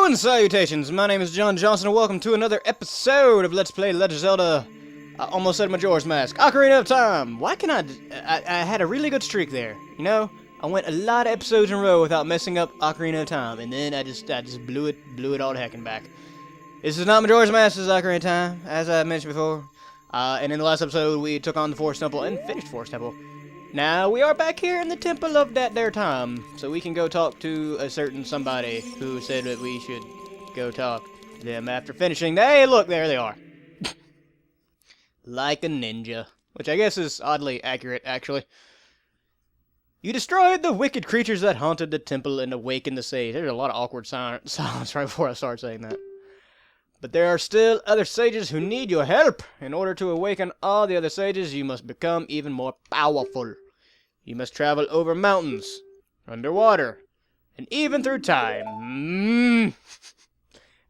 And salutations, my name is John Johnson and welcome to another episode of Let's Play Legend of Zelda. I almost said Majora's Mask. Ocarina of Time! Why can I had a really good streak there, you know? I went a lot of episodes in a row without messing up Ocarina of Time, and then I just blew it all to heck and back. This is not Majora's Mask, this is Ocarina of Time, as I mentioned before. And in the last episode, we took on the Forest Temple and finished Forest Temple. Now, we are back here in the Temple of that there time, so we can go talk to a certain somebody who said that we should go talk to them after finishing. Hey, look, there they are. Like a ninja, which I guess is oddly accurate, actually. You destroyed the wicked creatures that haunted the temple and awakened the sage. There's a lot of awkward silence right before I start saying that. But there are still other sages who need your help. In order to awaken all the other sages, you must become even more powerful. You must travel over mountains, underwater, and even through time.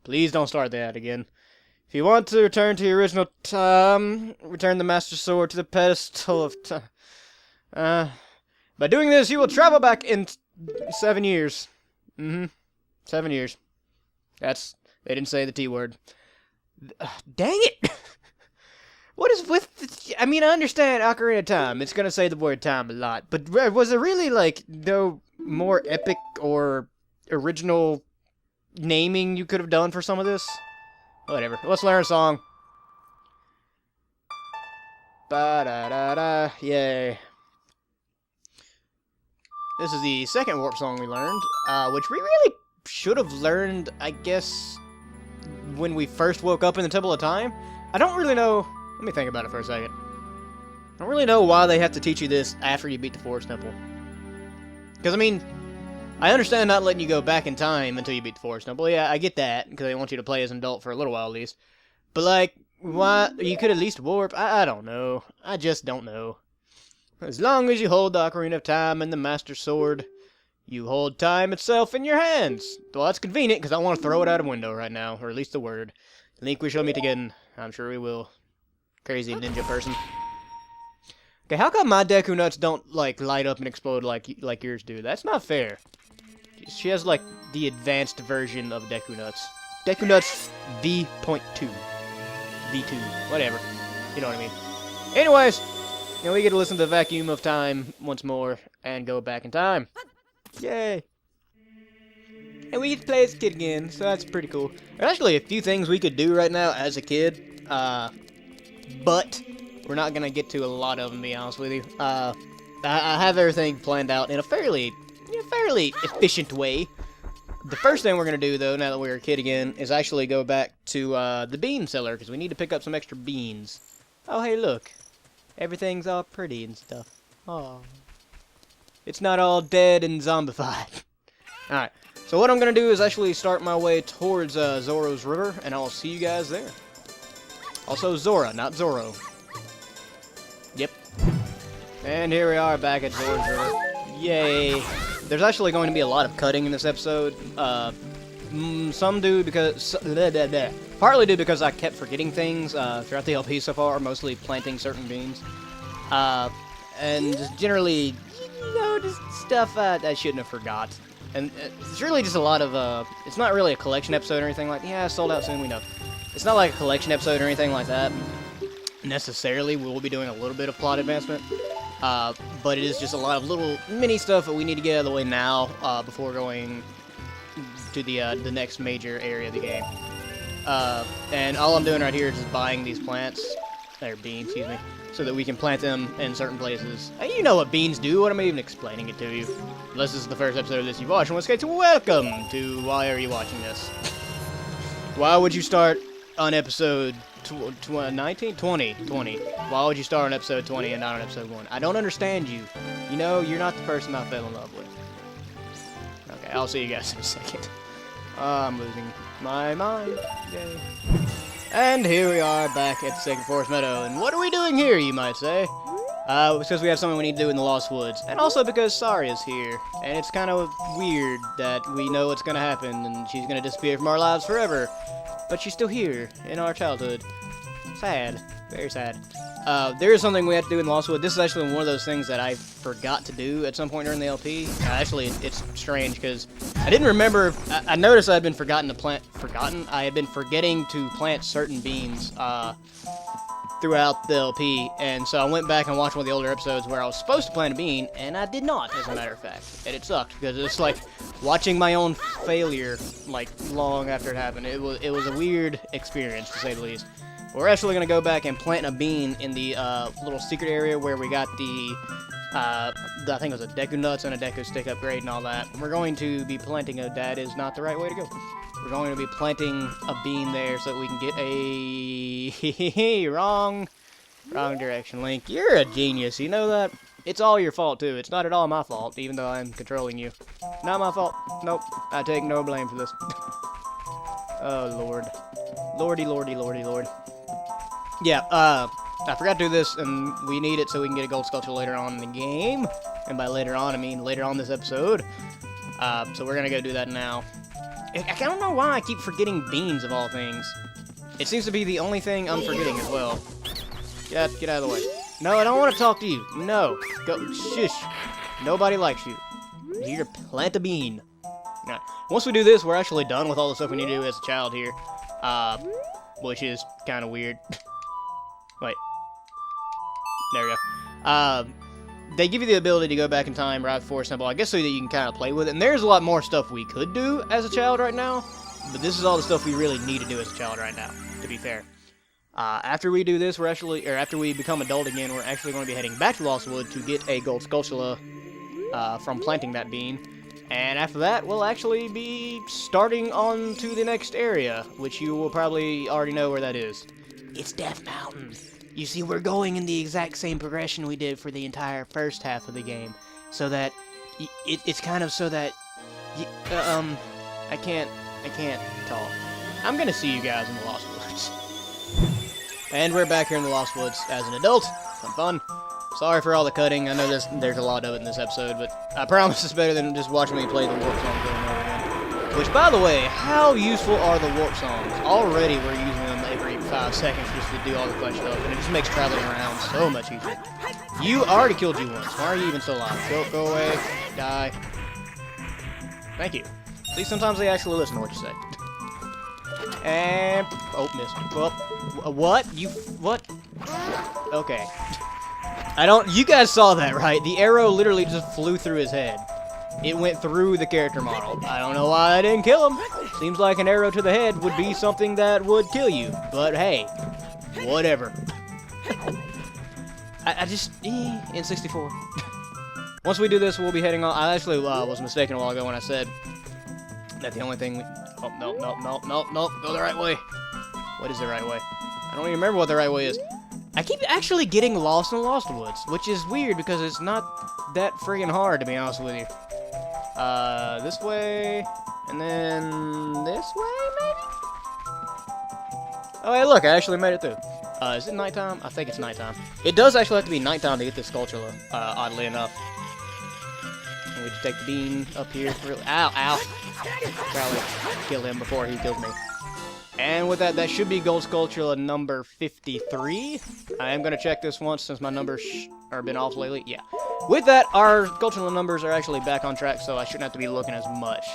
Please don't start that again. If you want to return to your original time, return the Master Sword to the pedestal of time. By doing this, you will travel back in 7 years. 7 years. They didn't say the T word. Dang it! What is with I mean, I understand Ocarina of Time. It's gonna say the word time a lot. But was there really, like, no more epic or original naming you could have done for some of this? Whatever. Let's learn a song. Ba-da-da-da. Yay. This is the second warp song we learned, which we really should have learned, I guess, when we first woke up in the Temple of Time. I don't really know. Let me think about it for a second. I don't really know why they have to teach you this after you beat the Forest Temple. Because, I mean, I understand not letting you go back in time until you beat the Forest Temple. Yeah, I get that, because they want you to play as an adult for a little while at least. But, like, why? You could at least warp. I don't know. I just don't know. As long as you hold the Ocarina of Time and the Master Sword, you hold time itself in your hands. Well, that's convenient, because I want to throw it out a window right now, or at least the word. Link, we shall meet again. I'm sure we will. Crazy ninja person. Okay, how come my Deku Nuts don't, like, light up and explode like yours do? That's not fair. She has, like, the advanced version of Deku Nuts. Deku Nuts V.2. V2. Whatever. You know what I mean. Anyways, you know, we get to listen to the Vacuum of Time once more and go back in time. Yay! And we get to play as a kid again, so that's pretty cool. There's actually a few things we could do right now as a kid, but we're not gonna get to a lot of them, to be honest with you. I have everything planned out in a fairly efficient way. The first thing we're gonna do, though, now that we're a kid again, is actually go back to the bean cellar, because we need to pick up some extra beans. Oh, hey, look. Everything's all pretty and stuff. Oh. It's not all dead and zombified. Alright, so what I'm going to do is actually start my way towards Zora's River, and I'll see you guys there. Also Zora, not Zoro. Yep. And here we are back at Zora's River. Yay. There's actually going to be a lot of cutting in this episode. Some do because... Partly due because I kept forgetting things throughout the LP so far, mostly planting certain beans. And just generally, you know, just stuff I shouldn't have forgot. And it's really just a lot of, it's not really a collection episode or anything like that. Yeah, sold out soon, we know. It's not like a collection episode or anything like that. Necessarily, we will be doing a little bit of plot advancement. But it is just a lot of little mini stuff that we need to get out of the way now, before going to the next major area of the game. And all I'm doing right here is just buying these plants, or beans, excuse me, so that we can plant them in certain places. You know what beans do, what am I even explaining it to you? Unless this is the first episode of this you've watched, in which case, welcome to Why Are You Watching This? Why would you start on episode 19? 20. Why would you start on episode 20 and not on episode 1? I don't understand you. You know, you're not the person I fell in love with. Okay, I'll see you guys in a second. I'm losing my mind. Yay. And here we are back at the Sacred Forest Meadow. And what are we doing here, you might say? Because we have something we need to do in the Lost Woods. And also because Saria's here. And it's kind of weird that we know what's going to happen and she's going to disappear from our lives forever. But she's still here in our childhood. Sad. Very sad. there is something we have to do in Lost Wood. This is actually one of those things that I forgot to do at some point during the LP. Actually, it's strange because I didn't remember. I noticed I had been I had been forgetting to plant certain beans throughout the LP, and so I went back and watched one of the older episodes where I was supposed to plant a bean, and I did not, as a matter of fact. And it sucked because it's like watching my own failure, like long after it happened. It was a weird experience, to say the least. We're actually going to go back and plant a bean in the little secret area where we got the, I think it was a Deku Nuts and a Deku Stick upgrade and all that. We're going to be planting that is not the right way to go. We're going to be planting a bean there so that we can get a... wrong direction, Link. You're a genius, you know that? It's all your fault, too. It's not at all my fault, even though I'm controlling you. Not my fault. Nope. I take no blame for this. Oh, Lord. Lordy, lordy, lordy, lord. Yeah, I forgot to do this, and we need it so we can get a gold Skulltula later on in the game. And by later on, I mean later on this episode. So we're gonna go do that now. I don't know why I keep forgetting beans, of all things. It seems to be the only thing I'm forgetting as well. Get out of the way. No, I don't want to talk to you. No. Go. Shush. Nobody likes you. You're here to plant a bean. Now, once we do this, we're actually done with all the stuff we need to do as a child here. Which is kind of weird. Wait. There we go. They give you the ability to go back in time right before Simple, I guess so that you can kind of play with it. And there's a lot more stuff we could do as a child right now, but this is all the stuff we really need to do as a child right now, to be fair. After we do this, after we become adult again, we're actually going to be heading back to Lost Wood to get a gold Skulltula from planting that bean. And after that, we'll actually be starting on to the next area, which you will probably already know where that is. It's Death Mountain. You see, we're going in the exact same progression we did for the entire first half of the game, so that it's kind of so that I can't talk. I'm gonna see you guys in the Lost Woods, and we're back here in the Lost Woods as an adult. Some fun. Sorry for all the cutting. I know there's a lot of it in this episode, but I promise it's better than just watching me play the warp song over and over again. Which, by the way, how useful are the warp songs? Already we're using them every 5 seconds just to do all the fun stuff, and it just makes traveling around so much easier. You already killed you once. Why are you even so alive? Go away. Die. Thank you. See, sometimes they actually listen to what you say. And... oh, missed. Well, what? What? Okay. You guys saw that, right? The arrow literally just flew through his head. It went through the character model. I don't know why I didn't kill him. Seems like an arrow to the head would be something that would kill you. But hey, whatever. I just... N64. Once we do this, we'll be heading on... I actually was mistaken a while ago when I said that the only thing... oh, no. Go the right way. What is the right way? I don't even remember what the right way is. I keep actually getting lost in Lost Woods, which is weird because it's not that friggin' hard, to be honest with you. This way, and then this way, maybe? Oh, hey, look, I actually made it through. Is it nighttime? I think it's nighttime. It does actually have to be nighttime to get this Skulltula, oddly enough. And we just take the bean up here. Ow. Probably kill him before he kills me. And with that, that should be gold Skulltula number 53. I am going to check this once since my numbers are been off lately. Yeah. With that, our Skulltula numbers are actually back on track, so I shouldn't have to be looking as much.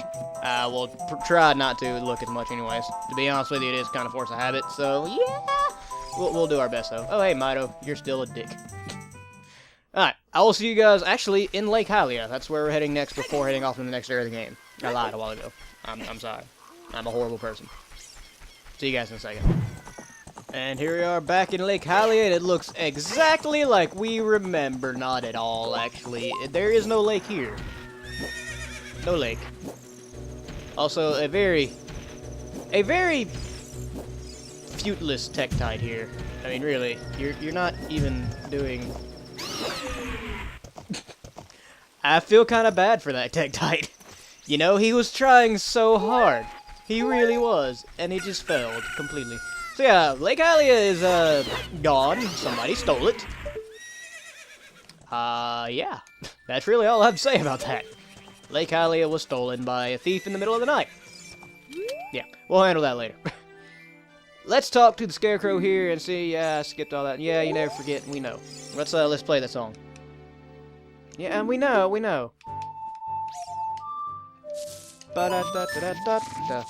We'll try not to look as much anyways. To be honest with you, it is kind of force of habit, so yeah. We'll do our best, though. Oh, hey, Mito, you're still a dick. Alright, I will see you guys actually in Lake Hylian. That's where we're heading next before heading off in the next area of the game. I lied a while ago. I'm sorry. I'm a horrible person. See you guys in a second. And here we are back in Lake Hylian. It looks exactly like we remember. Not at all, actually. There is no lake here. No lake. Also, a very futeless Tektite here. I mean, really, you're not even doing... I feel kind of bad for that Tektite. You know, he was trying so hard. He really was, and he just failed completely. So yeah, Lake Hylian is gone. Somebody stole it. Yeah. That's really all I have to say about that. Lake Hylian was stolen by a thief in the middle of the night. Yeah, we'll handle that later. let's talk to the Scarecrow here and see. Yeah, I skipped all that. Yeah, you never forget. We know. Let's play that song. Yeah, and we know. Ba-da-da-da-da-da.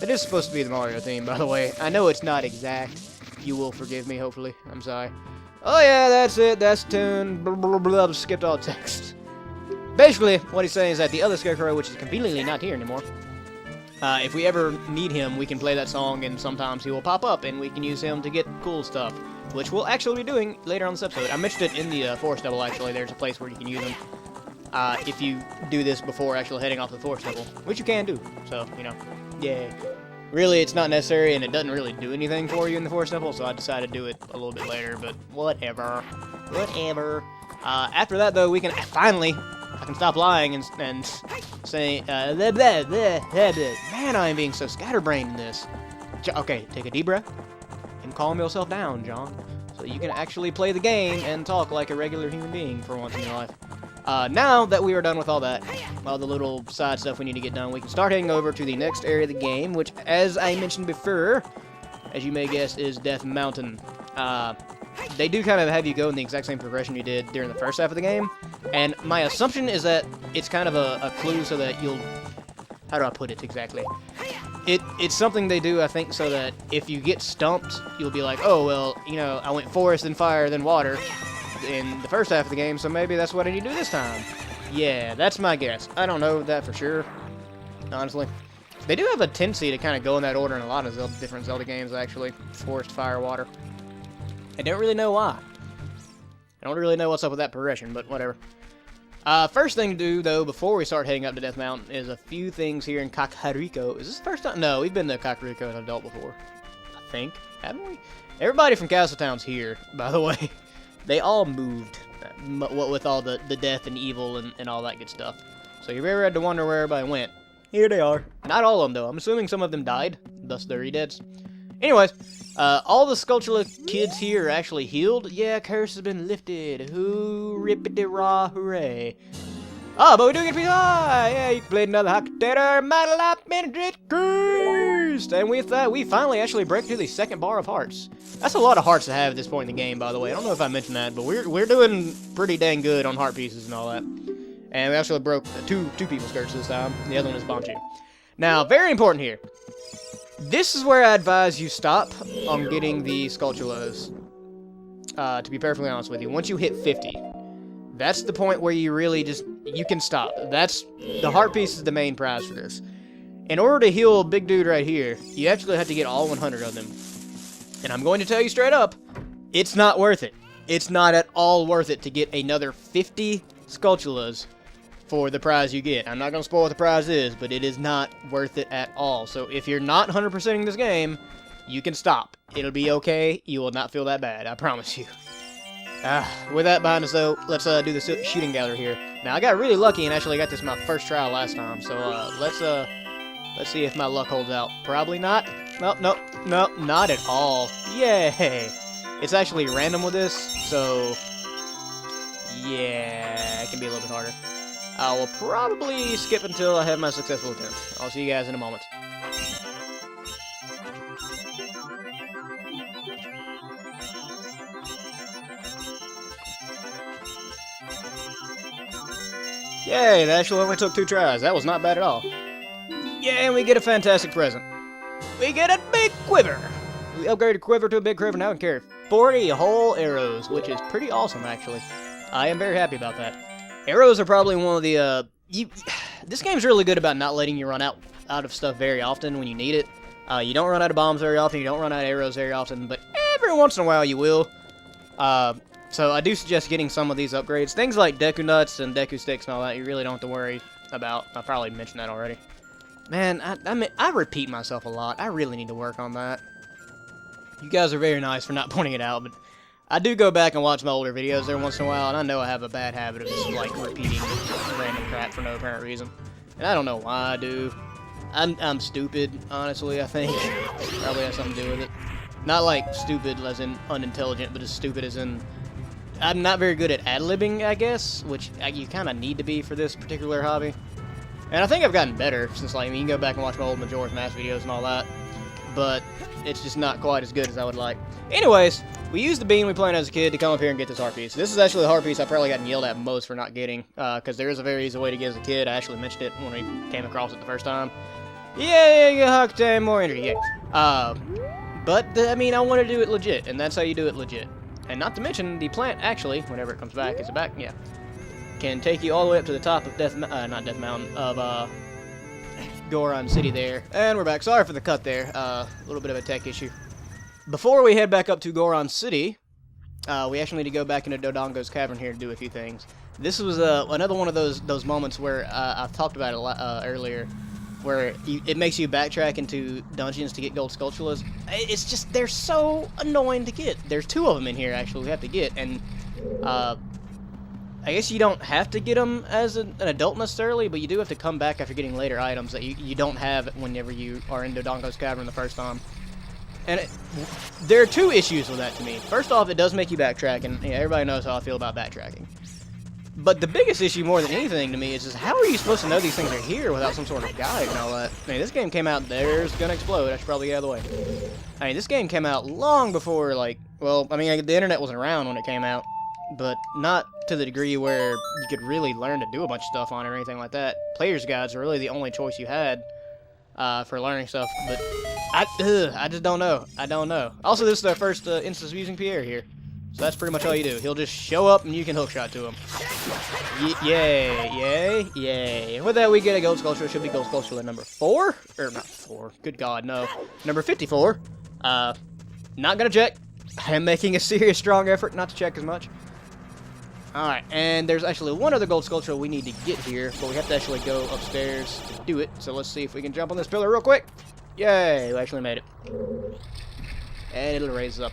It is supposed to be the Mario theme, by the way. I know it's not exact. You will forgive me, hopefully. I'm sorry. Oh yeah, that's it. That's the tune. Blah, blah, blah, blah. Skipped all the text. Basically, what he's saying is that the other Scarecrow, which is conveniently not here anymore, if we ever need him, we can play that song, and sometimes he will pop up, and we can use him to get cool stuff, which we'll actually be doing later on this episode. I mentioned it in the Forest Devil, actually. There's a place where you can use him if you do this before actually heading off the Forest Devil, which you can do. So, you know, yeah. Really, it's not necessary, and it doesn't really do anything for you in the Forest Devil, so I decided to do it a little bit later, but whatever. Whatever. After that, though, we can finally... I can stop lying and saying, blah, blah, blah, blah, blah. Man, I am being so scatterbrained in this. Okay, take a deep breath and calm yourself down, John, so you can actually play the game and talk like a regular human being for once in your life. Now that we are done with all that, all the little side stuff we need to get done, we can start heading over to the next area of the game, which, as I mentioned before, as you may guess, is Death Mountain. They do kind of have you go in the exact same progression you did during the first half of the game, and my assumption is that it's kind of a clue so that you'll... How do I put it exactly? It's something they do, I think, so that if you get stumped, you'll be like, oh, well, you know, I went forest, then fire, then water in the first half of the game, so maybe that's what I need to do this time. Yeah, that's my guess. I don't know that for sure, honestly. They do have a tendency to kind of go in that order in a lot of different Zelda games, actually. Forest, fire, water. I don't really know why. I don't really know what's up with that progression, but whatever. First thing to do, though, before we start heading up to Death Mountain, is a few things here in Kakariko. Is this the first time? No, we've been to Kakariko as an adult before. I think. Haven't we? Everybody from Castletown's here, by the way. They all moved. With all the death and evil and all that good stuff. So if you ever had to wonder where everybody went, here they are. Not all of them, though. I'm assuming some of them died. Thus, they're deads. Anyways, all the Skulltula kids here are actually healed. Yeah, curse has been lifted. Hoo-rippity-rah, hooray. Oh, but we do get a piece of eye. Yeah, you can play another hot potato. Mighty life penetrate cursed. And with that, we finally actually break through the second bar of hearts. That's a lot of hearts to have at this point in the game, by the way. I don't know if I mentioned that, but we're doing pretty dang good on heart pieces and all that. And we actually broke two people's curses this time. The other one is Bonchi. Now, very important here. This is where I advise you stop on getting the Skulltulas, to be perfectly honest with you. Once you hit 50, that's the point where you really just, you can stop. That's, the heart piece is the main prize for this. In order to heal a big dude right here, you actually have to get all 100 of them. And I'm going to tell you straight up, it's not worth it. It's not at all worth it to get another 50 Skulltulas for the prize you get. I'm not going to spoil what the prize is, but it is not worth it at all. So if you're not 100%ing this game, you can stop. It'll be okay. You will not feel that bad. I promise you. With that behind us, though, let's do the shooting gallery here. Now, I got really lucky and actually got this my first try last time. So let's see if my luck holds out. Probably not. Nope, not at all. Yay! It's actually random with this, so yeah, it can be a little bit harder. I will probably skip until I have my successful attempt. I'll see you guys in a moment. Yay, that actually only took 2 tries. That was not bad at all. Yeah, and we get a fantastic present. We get a big quiver. We upgraded quiver to a big quiver. Now we can carry 40 whole arrows, which is pretty awesome, actually. I am very happy about that. Arrows are probably one of the, this game's really good about not letting you run out of stuff very often when you need it. You don't run out of bombs very often, you don't run out of arrows very often, but every once in a while you will. So I do suggest getting some of these upgrades. Things like Deku Nuts and Deku Sticks and all that, you really don't have to worry about. I probably mentioned that already. Man, I repeat myself a lot. I really need to work on that. You guys are very nice for not pointing it out, but I do go back and watch my older videos every once in a while, and I know I have a bad habit of just, like, repeating random crap for no apparent reason. And I don't know why I do. I'm stupid, honestly, I think. Probably has something to do with it. Not like stupid as in unintelligent, but as stupid as in I'm not very good at ad-libbing, I guess, which you kind of need to be for this particular hobby. And I think I've gotten better since, like, I mean, you can go back and watch my old Majora's Mask videos and all that. but it's just not quite as good as I would like. Anyways, we used the bean we played as a kid to come up here and get this heart piece. This is actually the heart piece I probably gotten yelled at most for not getting, because there is a very easy way to get as a kid. I actually mentioned it when we came across it the first time. Yeah, you huck 10 more energy, yeah. I mean, I want to do it legit, and that's how you do it legit. And not to mention, the plant actually, whenever it comes back, is it back? Yeah. Can take you all the way up to the top of not Death Mountain, of, Goron City there. And we're back. Sorry for the cut there. A little bit of a tech issue. Before we head back up to Goron City, we actually need to go back into Dodongo's Cavern here to do a few things. This was another one of those moments where I've talked about it earlier, where it makes you backtrack into dungeons to get gold Skulltulas. It's just, they're so annoying to get. There's 2 of them in here, actually, we have to get, and I guess you don't have to get them as an adult necessarily, but you do have to come back after getting later items that you don't have whenever you are in Dodongo's Cavern the first time. And there are 2 issues with that to me. First off, it does make you backtrack, and everybody knows how I feel about backtracking. But the biggest issue more than anything to me is just how are you supposed to know these things are here without some sort of guide and all that? I mean, this game came out, there's gonna explode, I should probably get out of the way. I mean, this game came out long before, like, well, I mean, the internet wasn't around when it came out, but not to the degree where you could really learn to do a bunch of stuff on it or anything like that. Player's guides are really the only choice you had for learning stuff, but I just don't know. I don't know. Also, this is our first instance of using Pierre here. So that's pretty much all you do. He'll just show up and you can hookshot to him. Yay, yay, yay. And with that, we get a gold Skulltula. Should be gold Skulltula number 4? Or not 4. Good God, no. Number 54. Not gonna check. I'm making a serious, strong effort not to check as much. Alright, and there's actually one other gold Skulltula we need to get here, but we have to actually go upstairs to do it. So let's see if we can jump on this pillar real quick. Yay, we actually made it. And it'll raise up.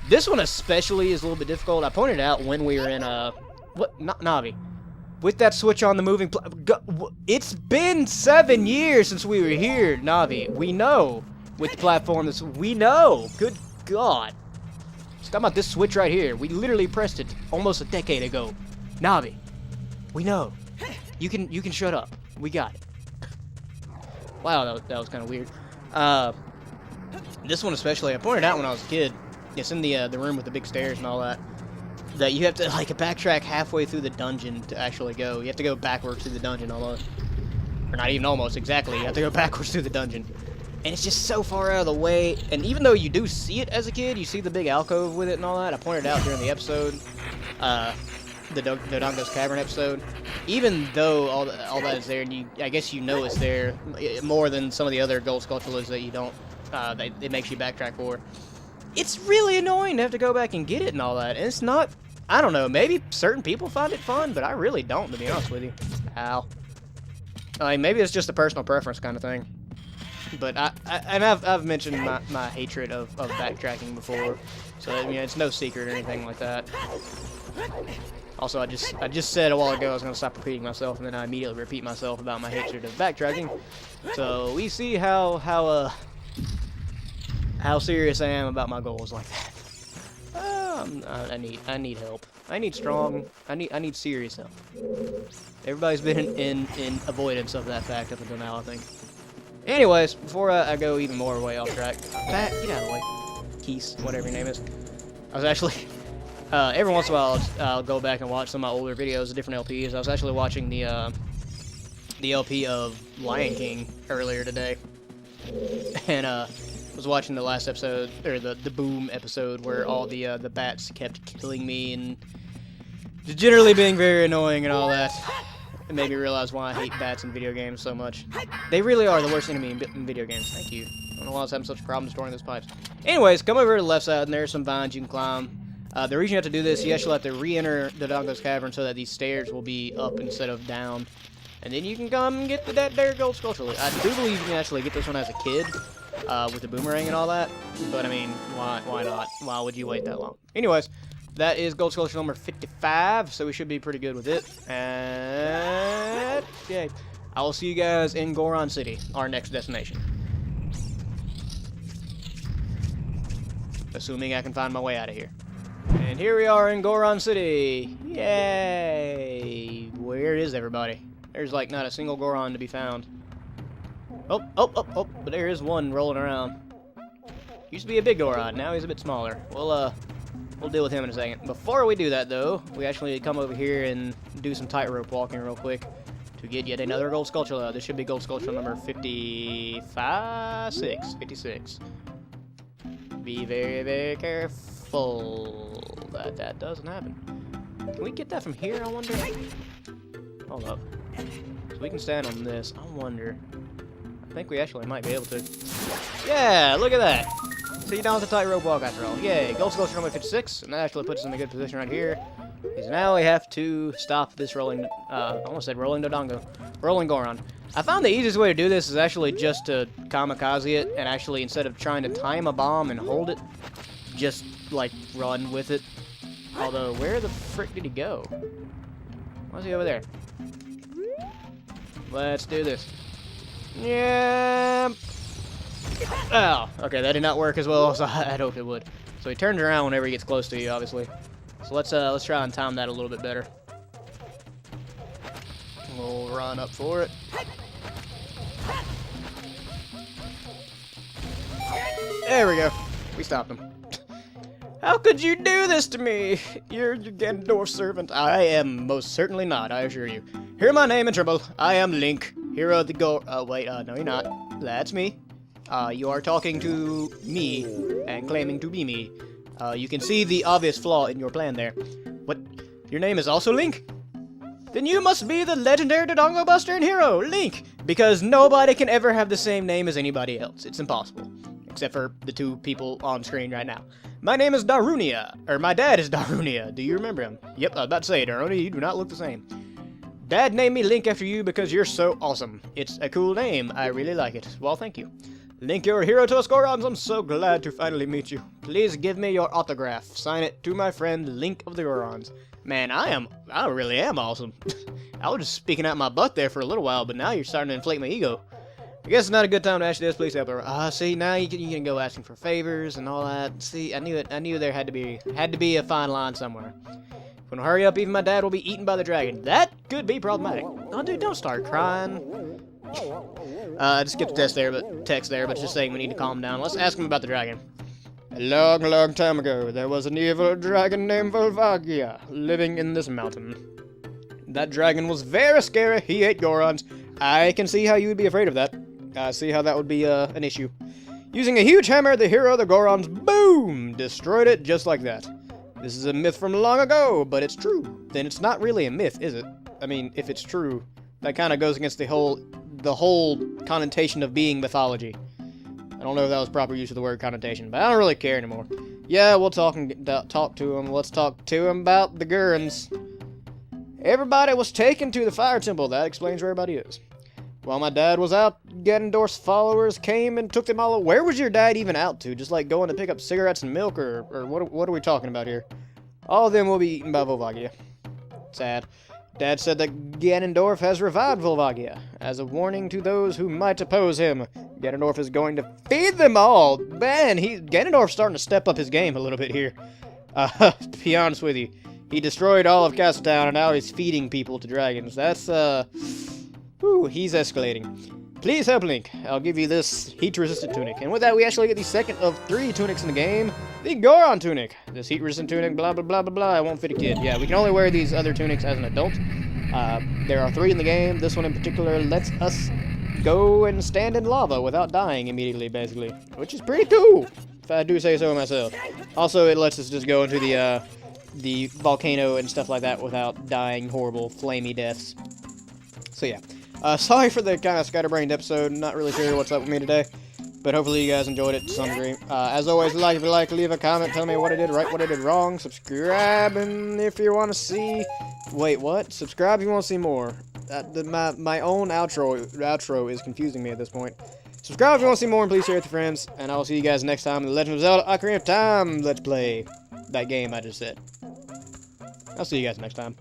This one especially is a little bit difficult. I pointed out when we were in, Navi. With that switch on the moving it's been 7 years since we were here, Navi. We know. With the platform, we know. Good God. Just talking about this switch right here. We literally pressed it almost a decade ago. Navi. We know. You can shut up. We got it. Wow, that was kind of weird. This one especially, I pointed out when I was a kid. It's in the room with the big stairs and all that. That you have to like backtrack halfway through the dungeon to actually go. You have to go backwards through the dungeon almost, or not even almost exactly. You have to go backwards through the dungeon, and it's just so far out of the way. And even though you do see it as a kid, you see the big alcove with it and all that. I pointed out during the episode, the Dodongo's Cavern episode. Even though all that is there, and I guess you know it's there more than some of the other gold Skulltulas that you don't. It makes you backtrack for. It's really annoying to have to go back and get it and all that. And it's not, I don't know, maybe certain people find it fun, but I really don't, to be honest with you. Ow. I mean, maybe it's just a personal preference kind of thing. But I've mentioned my hatred of backtracking before, so I mean, it's no secret or anything like that. Also, I just said a while ago I was going to stop repeating myself, and then I immediately repeat myself about my hatred of backtracking. So we see how serious I am about my goals like that. I need help. I need serious help. Everybody's been in avoidance of that fact up until now, I think. Anyways, before I go even more way off track, get out of the way. Keese, whatever your name is. I was actually, every once in a while I'll go back and watch some of my older videos of different LPs. I was actually watching the LP of Lion King earlier today. And, was watching the last episode, or the Boom episode, where all the bats kept killing me and just generally being very annoying and all that. It made me realize why I hate bats in video games so much. They really are the worst enemy in video games. Thank you. I don't know why I was having such a problem destroying those pipes. Anyways, come over to the left side, and there's some vines you can climb. The reason you have to do this, you actually have to re-enter the Dodongo's Cavern so that these stairs will be up instead of down. And then you can come and get that there gold Skulltula. I do believe you can actually get this one as a kid. With the boomerang and all that, but I mean, why not? Why would you wait that long? Anyways, that is gold Skulltula number 55, so we should be pretty good with it. And yay! I will see you guys in Goron City, our next destination. Assuming I can find my way out of here. And here we are in Goron City. Yay! Where is everybody? There's like not a single Goron to be found. Oh, but there is one rolling around. Used to be a big Goron, now he's a bit smaller. We'll deal with him in a second. Before we do that, though, we actually come over here and do some tightrope walking real quick to get yet another gold Skulltula. This should be gold Skulltula number 56. Be very, very careful that that doesn't happen. Can we get that from here, I wonder? Hold up. So we can stand on this. I wonder. I think we actually might be able to. Yeah, look at that. So you don't have to tightrope walk after all. Yay, gold Skulltula number 56, and that actually puts us in a good position right here. Because now we have to stop this rolling, I almost said rolling Dodongo. Rolling Goron. I found the easiest way to do this is actually just to kamikaze it, and actually instead of trying to time a bomb and hold it, just, like, run with it. Although, where the frick did he go? Why is he over there? Let's do this. Yeah. Oh, okay, that did not work as well as I'd hoped it would. So he turns around whenever he gets close to you, obviously. So let's try and time that a little bit better. We'll run up for it. There we go. We stopped him. How could you do this to me? You're Ganondorf servant. I am most certainly not, I assure you. Hear my name in trouble. I am Link, hero of the wait, no you're not. That's me. You are talking to me and claiming to be me. You can see the obvious flaw in your plan there. What? Your name is also Link? Then you must be the legendary Dodongo Buster and hero, Link! Because nobody can ever have the same name as anybody else. It's impossible. Except for the two people on screen right now. My name is Darunia. Or my dad is Darunia. Do you remember him? Yep, I was about to say, Darunia, you do not look the same. Dad named me Link after you because you're so awesome. It's a cool name. I really like it. Well, thank you. Link, you're a hero to us Gorons. I'm so glad to finally meet you. Please give me your autograph. Sign it to my friend Link of the Gorons. Man, I really am awesome. I was just speaking out my butt there for a little while, but now you're starting to inflate my ego. I guess it's not a good time to ask this. Please help her. See, now you can go asking for favors and all that. See, I knew it. I knew there had to be a fine line somewhere. If we don't hurry up, even my dad will be eaten by the dragon. That could be problematic. Oh, dude, don't start crying. I just skipped the text there, but it's just saying we need to calm down. Let's ask him about the dragon. A long, long time ago, there was an evil dragon named Volvagia living in this mountain. That dragon was very scary. He ate Gorons. I can see how you would be afraid of that. I see how that would be an issue. Using a huge hammer, the hero of the Gorons, boom, destroyed it just like that. This is a myth from long ago, but it's true. Then it's not really a myth, is it? I mean, if it's true, that kind of goes against the whole connotation of being mythology. I don't know if that was proper use of the word connotation, but I don't really care anymore. Yeah, we'll talk to him. Let's talk to him about the Gurons. Everybody was taken to the fire temple. That explains where everybody is. While my dad was out, Ganondorf's followers came and took them all. Where was your dad even out to? Just like going to pick up cigarettes and milk, or what are we talking about here? All of them will be eaten by Volvagia. Sad. Dad said that Ganondorf has revived Volvagia. As a warning to those who might oppose him, Ganondorf is going to feed them all. Man, Ganondorf's starting to step up his game a little bit here. To be honest with you. He destroyed all of Castletown, and now he's feeding people to dragons. That's, he's escalating. Please help Link. I'll give you this heat-resistant tunic. And with that, we actually get the second of 3 tunics in the game. The Goron tunic. This heat-resistant tunic, blah, blah, blah, blah, blah. I won't fit a kid. Yeah, we can only wear these other tunics as an adult. There are 3 in the game. This one in particular lets us go and stand in lava without dying immediately, basically. Which is pretty cool, if I do say so myself. Also, it lets us just go into the volcano and stuff like that without dying horrible, flamey deaths. So yeah. Sorry for the kind of scatterbrained episode. Not really sure what's up with me today, but hopefully you guys enjoyed it to some degree. As always, if you like, leave a comment, tell me what I did right, what I did wrong. Subscribe, and if you want to see... Wait, what? Subscribe if you want to see more. My own outro is confusing me at this point. Subscribe if you want to see more, and please share it with your friends. And I will see you guys next time in The Legend of Zelda Ocarina of Time Let's Play. That game I just said. I'll see you guys next time.